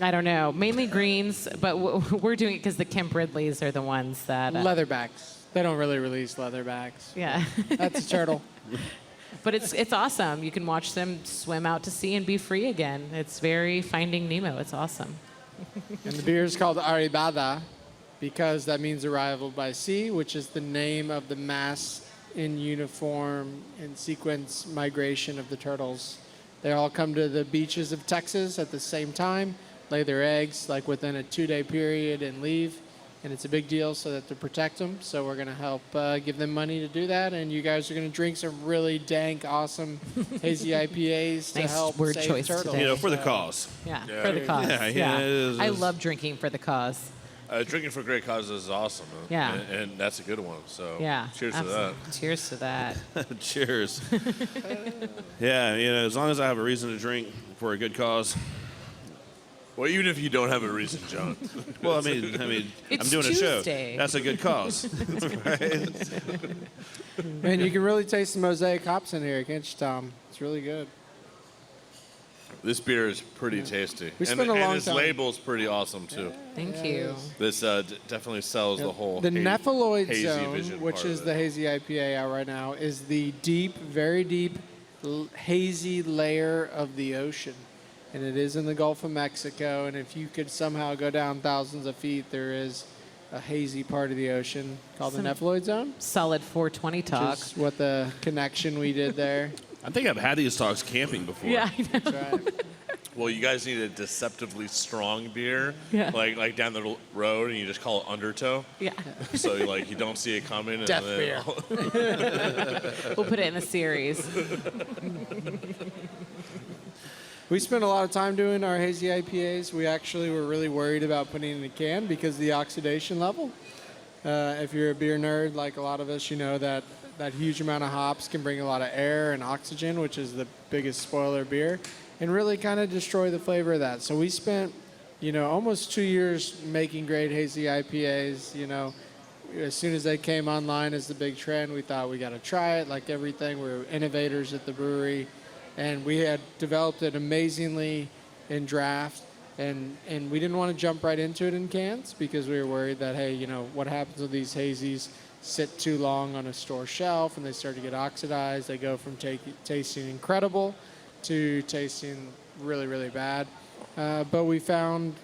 I don't know. Mainly greens, but we're doing it because the Kemp Ridleys are the ones that... leatherbacks. They don't really release leatherbacks. Yeah. That's a turtle. But it's awesome. You can watch them swim out to sea and be free again. It's very Finding Nemo. It's awesome. And the beer is called Arribada because that means arrival by sea, which is the name of the mass in uniform and sequence migration of the turtles. They all come to the beaches of Texas at the same time, lay their eggs like within a 2-day period and leave. And it's a big deal so that to protect them. So we're going to help give them money to do that. And you guys are going to drink some really dank, awesome hazy IPAs to help word save choice turtles. today. For the cause. Yeah, for the cause. Yeah. I love drinking for the cause. Drinking for great causes is awesome. Yeah. And that's a good one. So cheers absolutely. to that. Cheers to that. Cheers. Yeah, as long as I have a reason to drink for a good cause. Well, even if you don't have a reason, John. Well, I mean, I'm doing Tuesday. a show. That's a good cause. Right? And you can really taste the mosaic hops in here, can't you, Tom? It's really good. This beer is pretty tasty. We spent a long and this time. label's pretty awesome, too. Thank you. This definitely sells the whole The Nephiloid hazy Zone, vision which part of is it. the hazy IPA out right now, is the deep, very deep, hazy layer of the ocean. And it is in the Gulf of Mexico. And if you could somehow go down thousands of feet, there is a hazy part of the ocean called the Nephiloid Zone. Solid 420 talk. Which is what the connection we did there. I think I've had these talks camping before. Yeah, I know. That's right. Well, you guys need a deceptively strong beer, Yeah. like down the road, and you just call it Undertow. Yeah. So you don't see it coming. Death and beer. We'll put it in the series. We spent a lot of time doing our hazy IPAs. We actually were really worried about putting it in a can because of the oxidation level. If you're a beer nerd, like a lot of us, you know that huge amount of hops can bring a lot of air and oxygen, which is the biggest spoiler of beer, and really kind of destroy the flavor of that. So we spent, almost 2 years making great hazy IPAs. As soon as they came online as the big trend, we thought we got to try it. Like everything, we were innovators at the brewery. And we had developed it amazingly in draft, and we didn't want to jump right into it in cans because we were worried that, hey, what happens with these hazies sit too long on a store shelf and they start to get oxidized. They go from tasting incredible to tasting really, really bad. But we found,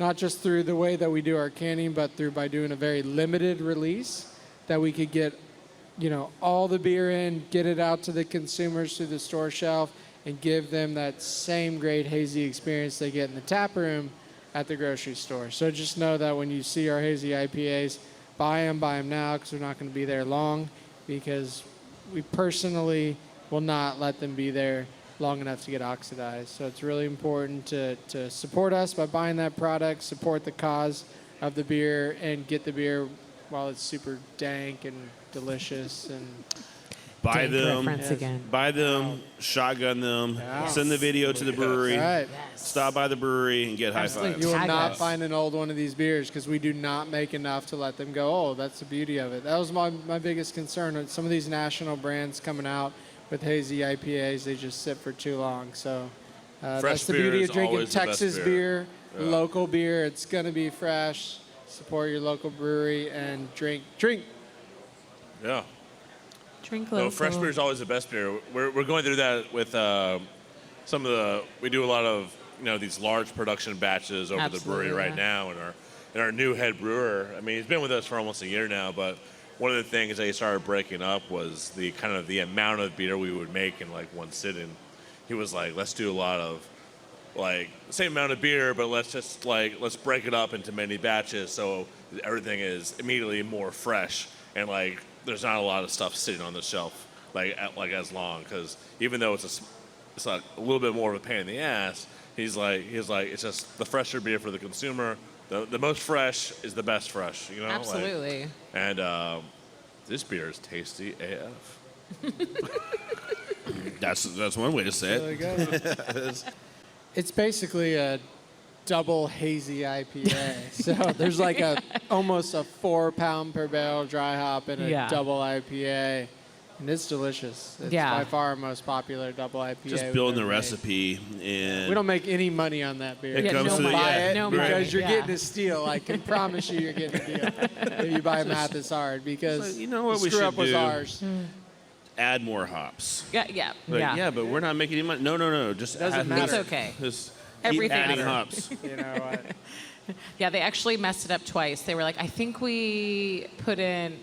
not just through the way that we do our canning, but by doing a very limited release, that we could get all the beer in, get it out to the consumers through the store shelf, and give them that same great hazy experience they get in the tap room at the grocery store. So just know that when you see our hazy IPAs, buy them now because they're not going to be there long because we personally will not let them be there long enough to get oxidized. So it's really important to support us by buying that product, support the cause of the beer, and get the beer while it's super dank and delicious. And buy them, again. buy them, shotgun them, Yeah. send the video to the brewery, Right. stop by the brewery, and get high Absolutely. fives. You will Tag not us. find an old one of these beers because we do not make enough to let them go old. That's the beauty of it. That was my biggest concern. Some of these national brands coming out with hazy IPAs, they just sit for too long. So that's the beer beauty is of drinking always the best Texas beer. beer, local beer. It's going to be fresh. Support your local brewery and drink. Yeah. Drink No, local. fresh beer is always the best beer. We're going through that with some of the. We do a lot of these large production batches over the brewery right now, and our new head brewer. I mean, he's been with us for almost a year now, but one of the things that he started breaking up was the amount of beer we would make in like one sitting. He was like, let's do a lot of like the same amount of beer, but let's break it up into many batches so everything is immediately more fresh and like there's not a lot of stuff sitting on the shelf like as long, because even though it's like a little bit more of a pain in the ass, he's like it's just the fresher beer for the consumer. The most fresh is the best fresh, Absolutely. And this beer is tasty AF. That's one way to say There it. you go. It's basically a double hazy IPA. So there's like almost a 4-pound per barrel dry hop in a double IPA. And it's delicious. It's by far our most popular double IPA. Just building the recipe, and we don't make any money on that beer. It comes you to don't the- buy yeah, it no because money. you're Yeah. getting a steal. I can promise you, you're getting a deal if you buy Mathis Hard, because So you know what the we screw should up was do? ours. add more hops. Yeah. Yeah, but we're not making any money. No. Just Doesn't add, matter. It's okay. Just Everything keep adding matters. hops. You know what? Yeah, they actually messed it up twice. They were like, I think we put in.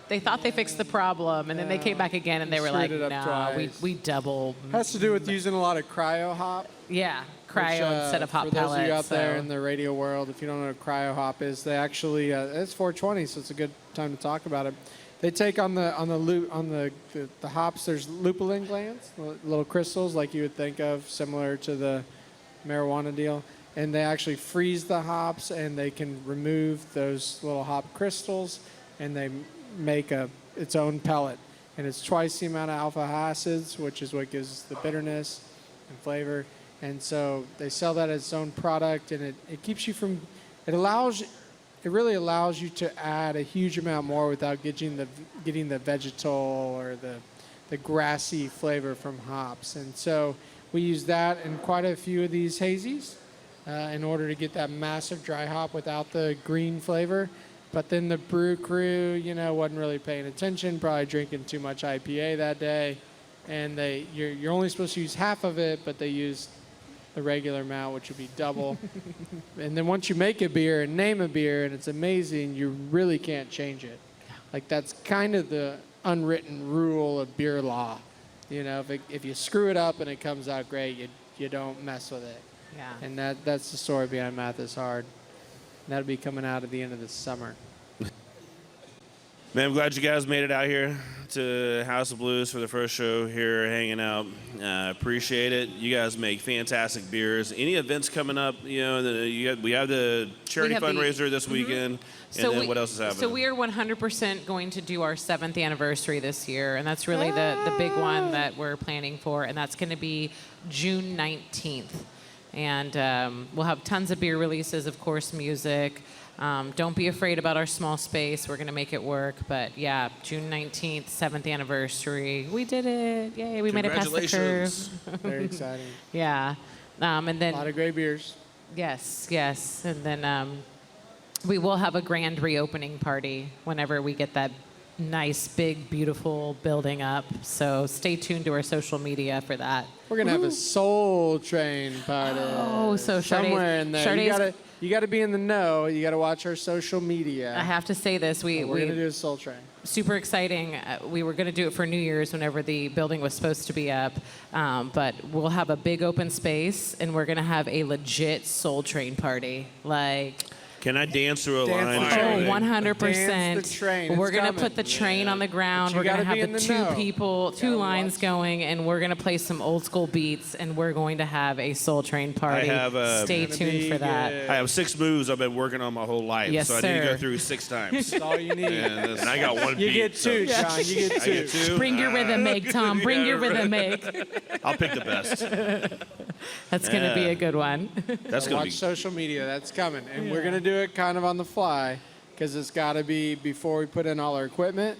They thought they fixed the problem, and then they came back again, and they were like, Screwed it up no, twice. we double. Has to do with using a lot of cryo hop. Yeah, cryo Which, instead of hop for pellets. those of you out there so- in the radio world, if you don't know what cryo hop is, they actually it's 420, so it's a good time to talk about it. They take on the hops. There's lupulin glands, little crystals like you would think of, similar to the marijuana deal, and they actually freeze the hops, and they can remove those little hop crystals, and they make its own pellet, and it's twice the amount of alpha acids, which is what gives the bitterness and flavor. And so they sell that as its own product, and it keeps you from, it really allows you to add a huge amount more without getting the vegetal or the grassy flavor from hops. And so we use that in quite a few of these hazies in order to get that massive dry hop without the green flavor. But then the brew crew, wasn't really paying attention, probably drinking too much IPA that day, and you're only supposed to use half of it, but they used the regular amount, which would be double. And then once you make a beer and name a beer and it's amazing, you really can't change it. Like, that's kind of the unwritten rule of beer law. If you screw it up and it comes out great, you don't mess with it. Yeah. And that's the story behind Mathis Hard. And that'll be coming out at the end of the summer. Man, I'm glad you guys made it out here to House of Blues for the first show here, hanging out. Appreciate it. You guys make fantastic beers. Any events coming up? We have the charity fundraiser this weekend. And then what else is happening? So we are 100% going to do our 7th anniversary this year, and that's really the big one that we're planning for, and that's going to be June 19th. And we'll have tons of beer releases, of course, music. Don't be afraid about our small space. We're going to make it work. But, yeah, June 19th, 7th anniversary. We did it. Yay, we made it past the curve. Very exciting. Yeah. And then, A lot of great beers. Yes. And then we will have a grand reopening party whenever we get that nice, big, beautiful building up. So stay tuned to our social media for that. We're going to have a Soul Train party. Oh, so somewhere in there. You got to be in the know. You got to watch our social media. I have to say this. We're going to do a Soul Train. Super exciting. We were going to do it for New Year's whenever the building was supposed to be up. But we'll have a big open space, and we're going to have a legit Soul Train party. Can I dance through a line? the train. Oh, 100%. Dance the train. We're It's going to coming. put the train on the ground. But you We're going to gotta have be the in the know. two lines going, and we're going to play some old school beats, and we're going to have a Soul Train party. Stay Gonna tuned be for that. good. I have 6 moves I've been working on my whole life, Yes, so I need to sir. go through 6 times. That's all you need. And And I got one You beat. get 2, so- John. You get 2. I get 2. Bring your rhythm, Meg, Tom. Bring your rhythm, Meg. I'll pick the best. That's going to be a good one. That's going to Watch be. social media. That's coming. And we're going to do it kind of on the fly because it's got to be before we put in all our equipment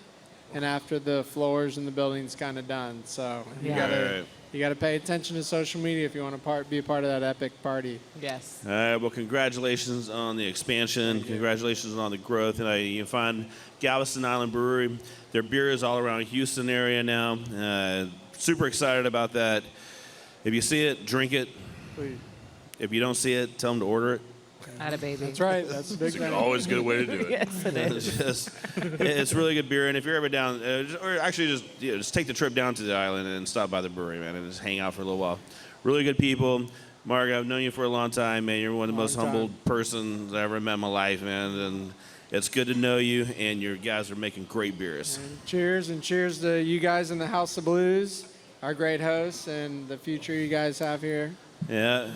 and after the floors and the building's kind of done. So you Yeah. got to pay attention to social media if you want to be a part of that epic party. Yes. All right, well, congratulations on the expansion. Congratulations on the growth. And you can find Galveston Island Brewery. Their beer is all around Houston area now. Super excited about that. If you see it, drink it. Please. If you don't see it, tell them to order it. Atta baby. That's right. That's a big thing. Always a good way to do it. Yes, it is. It's really good beer. And if you're ever down, or actually just take the trip down to the island and stop by the brewery, man, and just hang out for a little while. Really good people. Mark, I've known you for a long time, man. You're one of the most humble persons I ever met in my life, man. And it's good to know you, and your guys are making great beers. Cheers, and cheers to you guys in the House of Blues, our great hosts, and the future you guys have here. Yeah.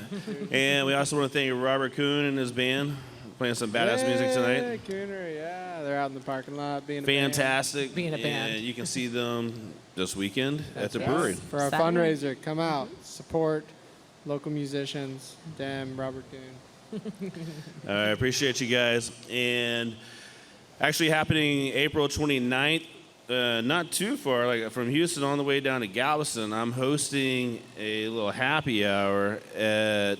And we also want to thank Robert Kuhn and his band playing some badass music tonight. Yeah, Cooner, yeah. They're out in the parking lot being Fantastic. Being a band. And you can see them this weekend at the Yes. brewery. For our Saturday. fundraiser, come out, support local musicians. Damn, Robert Kuhn. I appreciate you guys. And actually happening April 29th, not too far, like from Houston on the way down to Galveston, I'm hosting a little happy hour at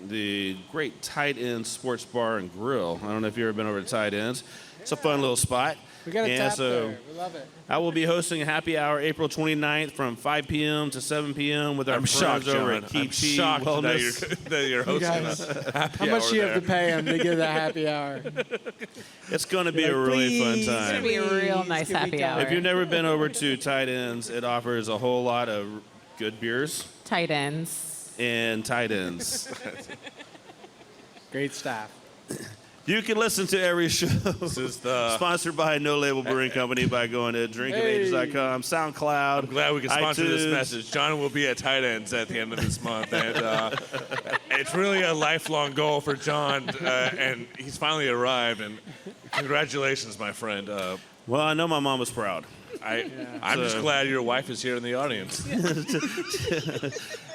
the great Tight Ends Sports Bar and Grill. I don't know if you've ever been over to Tight Ends. It's a fun little spot. We got a And tap so there. We love it. I will be hosting a happy hour April 29th from 5 p.m. to 7 p.m. with our I'm shocked, friends over John. at Keep I'm Tea shocked Wellness. that you're hosting guys, a happy How much hour do you have there. to pay him to get that happy hour? It's going to be Like, a really fun please, It's going time. to be a real Please, nice can we happy go? hour. If you've never been over to Tight Ends, it offers a whole lot of good beers Tight ends. and tight ends. Great staff. You can listen to every show This is the. sponsored by No Label Brewing Company by going to drinkofages.com, SoundCloud. I'm glad we can sponsor this iTunes. message. John will be at Tight Ends at the end of this month, and it's really a lifelong goal for John, and he's finally arrived. And congratulations, my friend. Well, I know my mom was proud. I'm just glad your wife is here in the audience.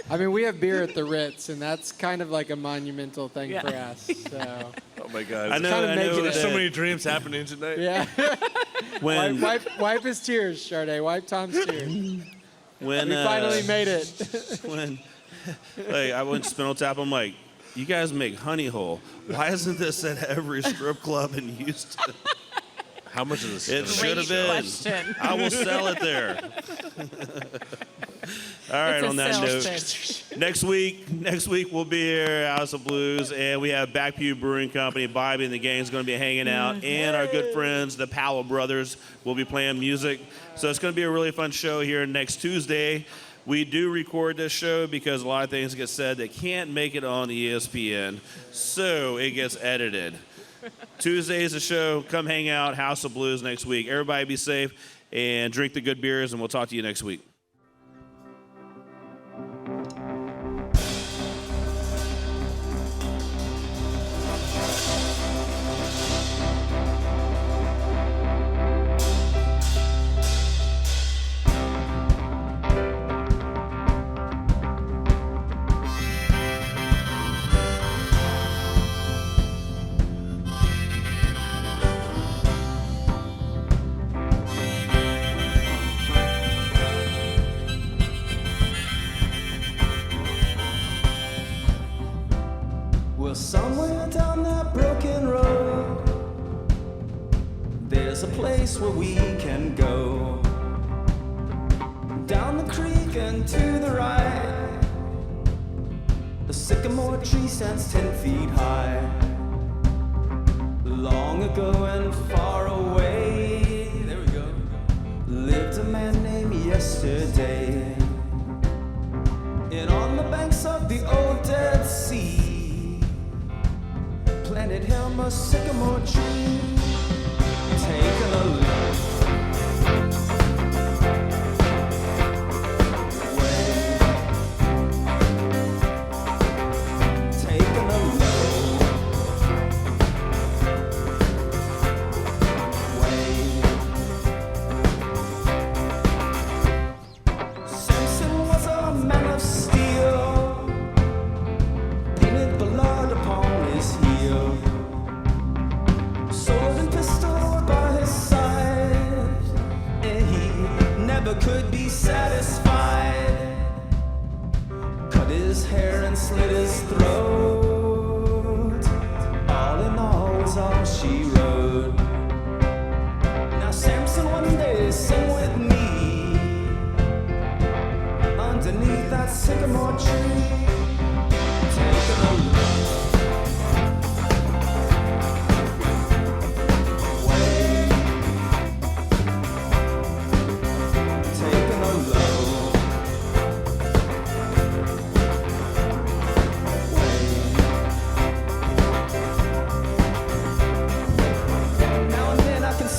I mean, we have beer at the Ritz, and that's kind of like a monumental thing for us. So, Oh my God! I know, kinda I making know it- There's so that many dreams happening tonight. yeah. when, wipe his tears, Charday. Wipe Tom's tears. when, We finally made it. when like, I went to Spinal Tap, I'm like, you guys make honey hole. Why isn't this at every strip club in Houston? How much is this? It should have been. question. I will sell it there. All right, It's a on that sales note, next week we'll be here at House of Blues, and we have Backpew Brewing Company. Bobby and the gang's going to be hanging out, and our good friends, the Powell Brothers, will be playing music. So it's going to be a really fun show here next Tuesday. We do record this show because a lot of things get said that can't make it on ESPN, so it gets edited. Tuesday is the show. Come hang out, House of Blues next week. Everybody be safe and drink the good beers, and we'll talk to you next week. Well, somewhere down that broken road, there's a place where we can go. Down the creek and to the right, a sycamore tree stands 10 feet high. Long ago and far away, there we go, lived a man named Yesterday. And on the banks of the old Dead Sea, planted headed him a sycamore tree, taking a look. Could be satisfied. Cut his hair and slit his throat. All in all was all she wrote. Now Samson, one day sing with me underneath that sycamore tree, taking a look.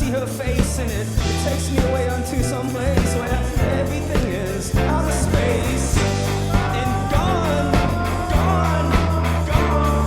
Her face in it takes me away unto some place where everything is out of space and gone, gone, gone.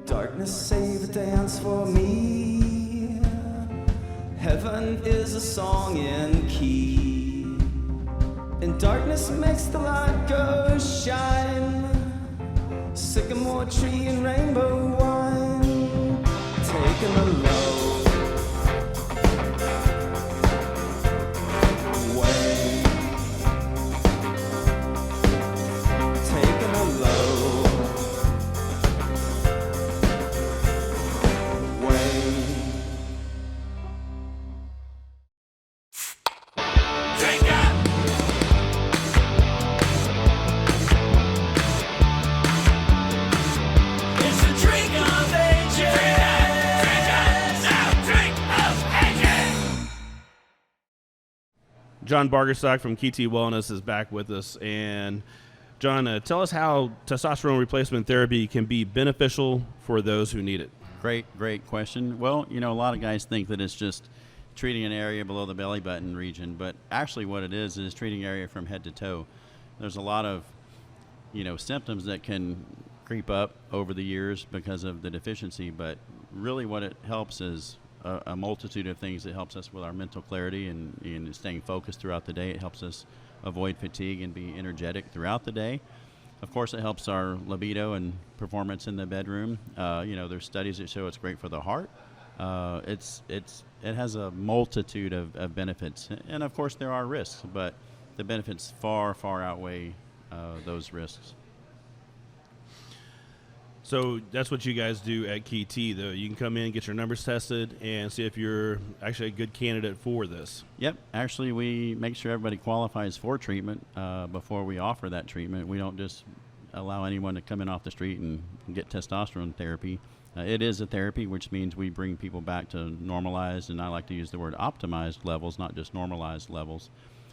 Darkness save a dance for me. Heaven is a song in key. And darkness makes the light go shine. Sycamore tree and rainbow wine, taking a low. John Bargerstock from KT Wellness is back with us. And John, tell us how testosterone replacement therapy can be beneficial for those who need it. Great question. Well, a lot of guys think that it's just treating an area below the belly button region, but actually what it is treating area from head to toe. There's a lot of, symptoms that can creep up over the years because of the deficiency, but really what it helps is a multitude of things. It helps us with our mental clarity and staying focused throughout the day. It helps us avoid fatigue and be energetic throughout the day. Of course, it helps our libido and performance in the bedroom. There's studies that show it's great for the heart. It has a multitude of benefits, and of course there are risks, but the benefits far outweigh those risks. So that's what you guys do at KT, though. You can come in, get your numbers tested, and see if you're actually a good candidate for this. Yep. Actually, we make sure everybody qualifies for treatment before we offer that treatment. We don't just allow anyone to come in off the street and get testosterone therapy. It is a therapy, which means we bring people back to normalized, and I like to use the word optimized levels, not just normalized levels.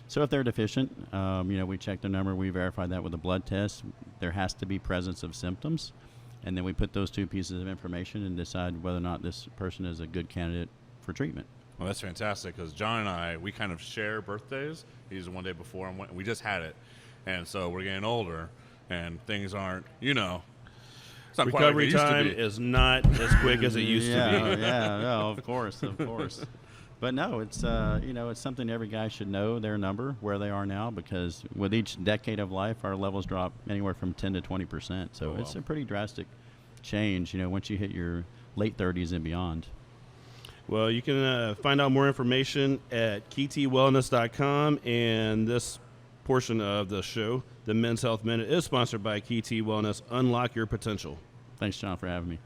So if they're deficient, we check their number. We verify that with a blood test. There has to be presence of symptoms. And then we put those two pieces of information and decide whether or not this person is a good candidate for treatment. Well, that's fantastic because John and I, we kind of share birthdays. He's one day before, and we just had it. And so we're getting older, and things aren't, it's not quite like Recovery it used to time be. is not as quick as it used to be. Yeah, no, of course. But no, it's it's something every guy should know their number, where they are now, because with each decade of life, our levels drop anywhere from 10 to 20%. So it's a pretty drastic change, once you hit your late 30s and beyond. Well, you can find out more information at KeyTWellness.com, and this portion of the show, the Men's Health Minute, is sponsored by KeyT Wellness. Unlock your potential. Thanks, John, for having me.